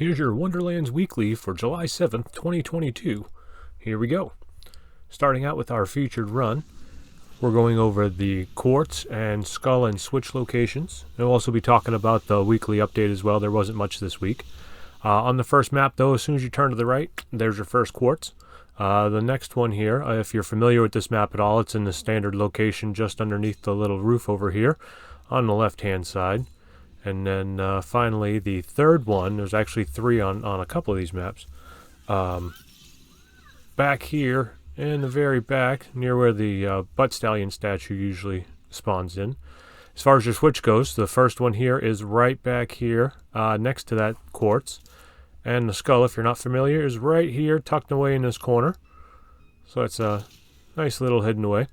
Here's your Wonderlands Weekly for July 7th, 2022. Here we go. Starting out with our featured run, we're going over the Kwartz and Skull and Switch locations. And we'll also be talking about the weekly update as well. There wasn't much this week. On the first map, though, as soon as you turn to the right, there's your first Kwartz. The next one here, if you're familiar with this map at all, it's in the standard location just underneath the little roof over here on the left-hand side. And then finally, the third one, there's actually three on a couple of these maps. Back here, in the very back, near where the Butt Stallion statue usually spawns in. As far as your switch goes, the first one here is right back here, next to that Kwartz. And the skull, if you're not familiar, is right here, tucked away in this corner. So it's a nice little hidden away.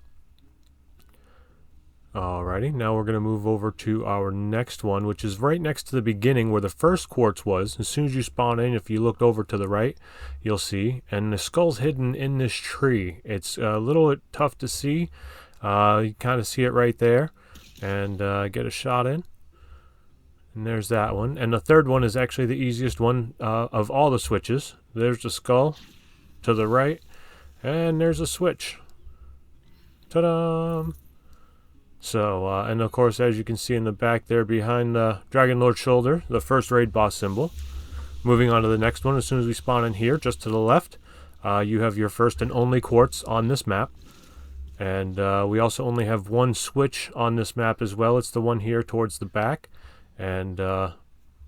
Alrighty, now we're going to move over to our next one, which is right next to the beginning where the first Kwartz was. As soon as you spawn in, if you looked over to the right, you'll see. And the skull's hidden in this tree. It's a little bit tough to see. You kind of see it right there. And get a shot in. And there's that one. And the third one is actually the easiest one of all the switches. There's the skull to the right. And there's a switch. Ta-da! So, and of course, as you can see in the back there behind the Dragon Lord's shoulder, the first raid boss symbol. Moving on to the next one, as soon as we spawn in here, just to the left, you have your first and only Kwartz on this map. And we also only have one switch on this map as well. It's the one here towards the back. And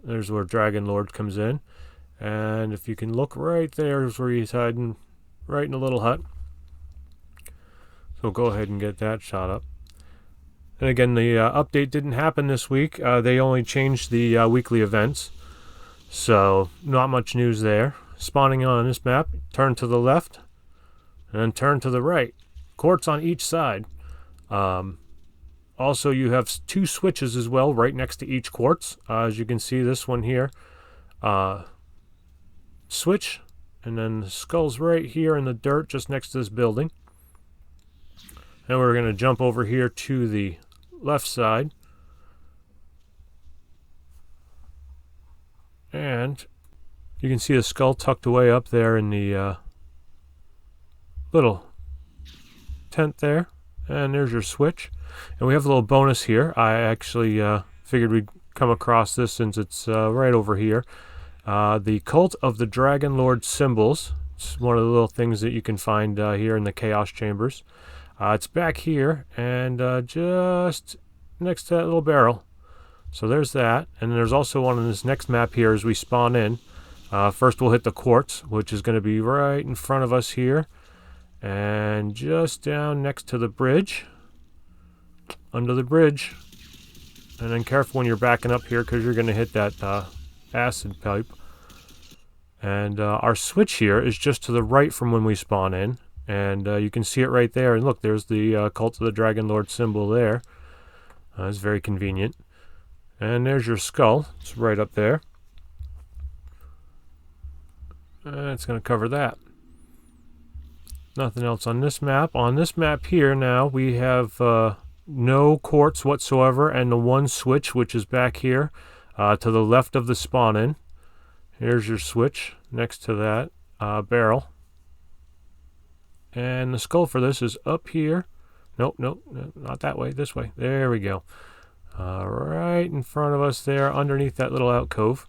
there's where Dragon Lord comes in. And if you can look right there is where he's hiding, right in the little hut. So go ahead and get that shot up. And again, the update didn't happen this week. They only changed the weekly events. So, not much news there. Spawning on this map, turn to the left, and then turn to the right. Kwartz on each side. Also, you have two switches as well, right next to each Kwartz. As you can see, this one here. Switch, and then the skull's right here in the dirt, just next to this building. And we're going to jump over here to the left side. And you can see the skull tucked away up there in the little tent there. And there's your switch. And we have a little bonus here. I actually figured we'd come across this since it's right over here. The Cult of the Dragon Lord symbols. It's one of the little things that you can find here in the Chaos Chambers. It's back here and just next to that little barrel. So there's that. And there's also one on this next map here as we spawn in. First we'll hit the Kwartz, which is going to be right in front of us here. And just down next to the bridge. Under the bridge. And then careful when you're backing up here because you're going to hit that acid pipe. And our switch here is just to the right from when we spawn in. And you can see it right there. And look, there's the Cult of the Dragon Lord symbol there. It's very convenient. And there's your skull. It's right up there. It's going to cover that. Nothing else on this map. On this map here now, we have no Kwartz whatsoever. And the one switch, which is back here to the left of the spawn-in. Here's your switch next to that barrel. And the skull for this is up here. Nope, not that way, this way. There we go. Right in front of us there, underneath that little alcove.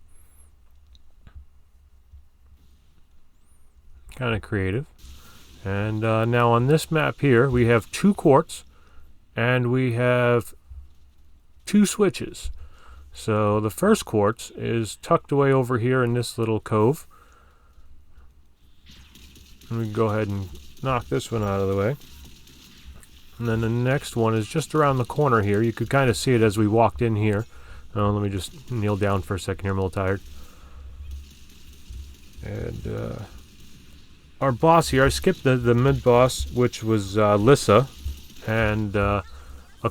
Kind of creative. And now on this map here, we have two Kwartz, and we have two switches. So the first Kwartz is tucked away over here in this little cove. And we can go ahead and knock this one out of the way. And then the next one is just around the corner here. You could kind of see it as we walked in here. Let me just kneel down for a second here. I'm a little tired. And our boss here, I skipped the mid-boss, which was Lissa. And, of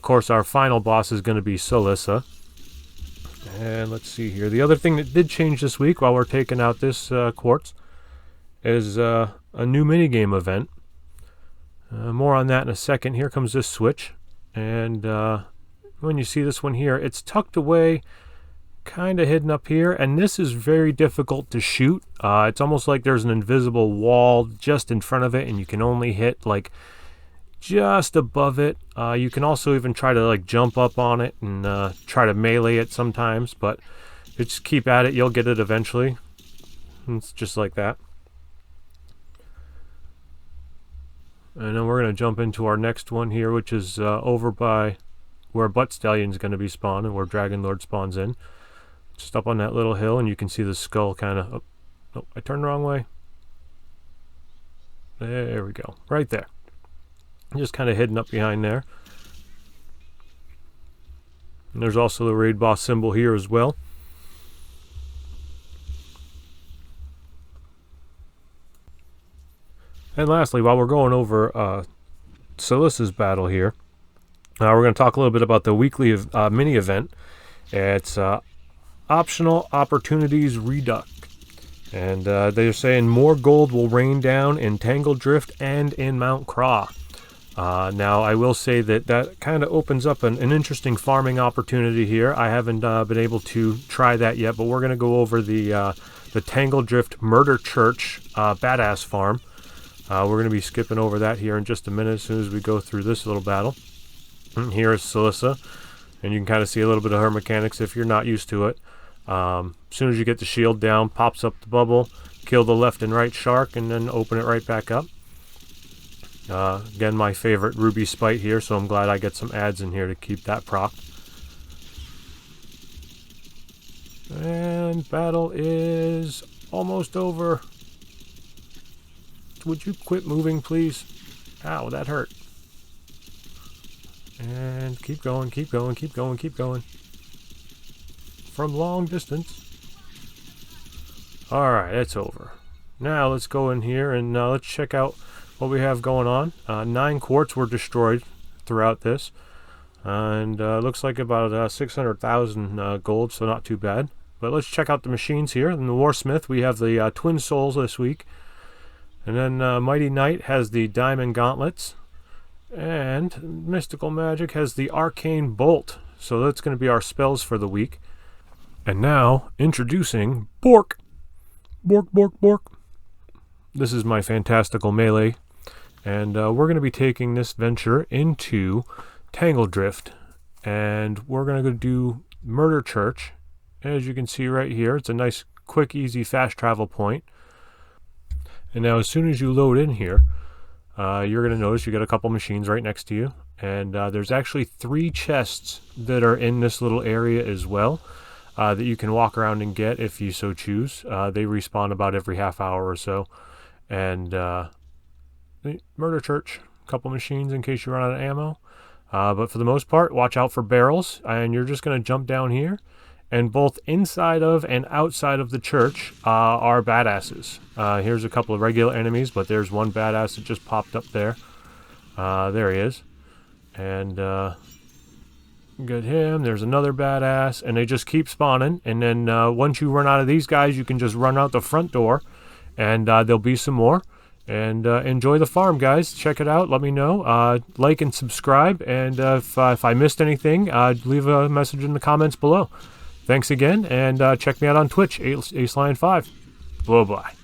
course, our final boss is going to be Solissa. And let's see here. The other thing that did change this week while we're taking out this Kwartz is a new minigame event. More on that in a second. Here comes this switch. And when you see this one here, it's tucked away kind of hidden up here, and this is very difficult to shoot. It's almost like there's an invisible wall just in front of it, and you can only hit like just above it. You can also even try to like jump up on it and try to melee it sometimes, but just keep at it, you'll get it eventually. It's just like that. And then we're going to jump into our next one here, which is over by where Butt Stallion's going to be spawned and where Dragon Lord spawns in. Just up on that little hill, and you can see the skull kind of... Oh, I turned the wrong way. There we go. Right there. Just kind of hidden up behind there. And there's also the raid boss symbol here as well. And lastly, while we're going over Silica's battle here, we're going to talk a little bit about the weekly mini event. It's optional opportunities reduct. And they're saying more gold will rain down in Tangle Drift and in Mount Craw. Now, I will say that kind of opens up an interesting farming opportunity here. I haven't been able to try that yet, but we're going to go over the Tangle Drift Murder Church badass farm. We're going to be skipping over that here in just a minute as soon as we go through this little battle. And here is Silica, and you can kind of see a little bit of her mechanics if you're not used to it. As soon as you get the shield down, pops up the bubble, kill the left and right shark, and then open it right back up. Again, my favorite Ruby Spite here, so I'm glad I get some ads in here to keep that proc. And battle is almost over. Would you quit moving, please? Ow, that hurt. And keep going, keep going, keep going, keep going. From long distance. Alright, it's over. Now let's go in here and let's check out what we have going on. 9 quartz were destroyed throughout this. And looks like about 600,000 gold, so not too bad. But let's check out the machines here. In the Warsmith, we have the Twin Souls this week. And then Mighty Knight has the Diamond Gauntlets. And Mystical Magic has the Arcane Bolt. So that's going to be our spells for the week. And now, introducing Bork. Bork, Bork, Bork. This is my fantastical melee. And we're going to be taking this venture into Tangle Drift. And we're going to go do Murder Church. As you can see right here, it's a nice, quick, easy, fast travel point. And now as soon as you load in here, you're going to notice you got a couple machines right next to you. And there's actually 3 chests that are in this little area as well that you can walk around and get if you so choose. They respawn about every half hour or so. And Murder Church, a couple machines in case you run out of ammo. But for the most part, watch out for barrels. And you're just going to jump down here. And both inside of and outside of the church are badasses. Here's a couple of regular enemies, but there's one badass that just popped up there. There he is. And get him. There's another badass. And they just keep spawning. And then once you run out of these guys, you can just run out the front door. And there'll be some more. And enjoy the farm, guys. Check it out. Let me know. Like and subscribe. And if I missed anything, leave a message in the comments below. Thanks again, and check me out on Twitch, AceLion5. Bye-bye.